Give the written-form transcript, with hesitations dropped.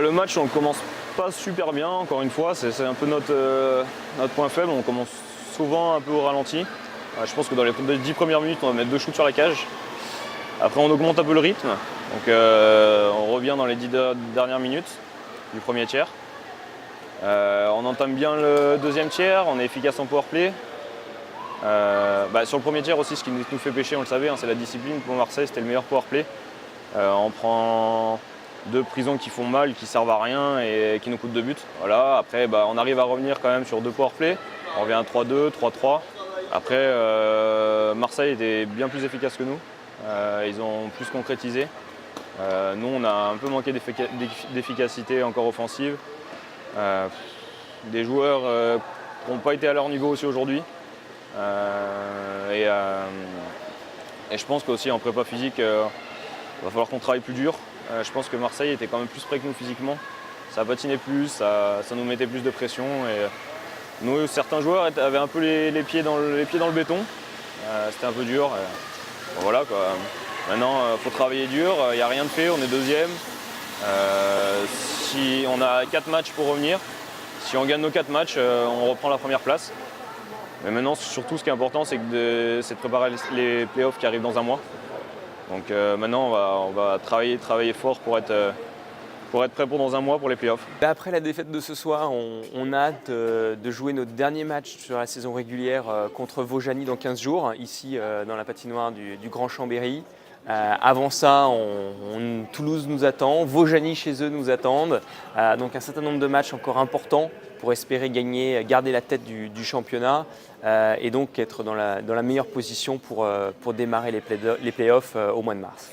Le match, on ne commence pas super bien, encore une fois. C'est un peu notre point faible. On commence souvent un peu au ralenti. Je pense que dans les 10 premières minutes, on va mettre 2 shoots sur la cage. Après, on augmente un peu le rythme. Donc, on revient dans les 10 dernières minutes du premier tiers. On entame bien le deuxième tiers, on est efficace en powerplay. Sur le premier tiers aussi, ce qui nous fait pêcher, on le savait, c'est la discipline. Pour Marseille, c'était le meilleur powerplay. On prend 2 prisons qui font mal, qui servent à rien et qui nous coûtent 2 buts. Voilà. Après, on arrive à revenir quand même sur 2 powerplay. On revient à 3-2, 3-3. Après, Marseille était bien plus efficace que nous. Ils ont plus concrétisé. Nous, on a un peu manqué d'efficacité encore offensive. Des joueurs qui n'ont pas été à leur niveau aussi aujourd'hui. Et je pense qu'aussi en prépa physique, il va falloir qu'on travaille plus dur. Je pense que Marseille était quand même plus près que nous physiquement. Ça patinait plus, ça nous mettait plus de pression. Et nous, certains joueurs avaient un peu les pieds dans le béton. C'était un peu dur. Voilà, quoi. Maintenant, il faut travailler dur. Il n'y a rien de fait, on est deuxième. Si on a 4 matchs pour revenir, si on gagne nos 4 matchs, on reprend la première place. Mais maintenant, surtout, ce qui est important, c'est de préparer les playoffs qui arrivent dans un mois. Donc maintenant, on va travailler fort pour être prêt pour dans un mois pour les playoffs. Après la défaite de ce soir, on a hâte de jouer notre dernier match sur la saison régulière contre Vaujany dans 15 jours, ici dans la patinoire du Grand Chambéry. Avant ça, Toulouse nous attend, Vaujany chez eux nous attendent. Donc un certain nombre de matchs encore importants pour espérer garder la tête du championnat et donc être dans la meilleure position pour démarrer les playoffs au mois de mars.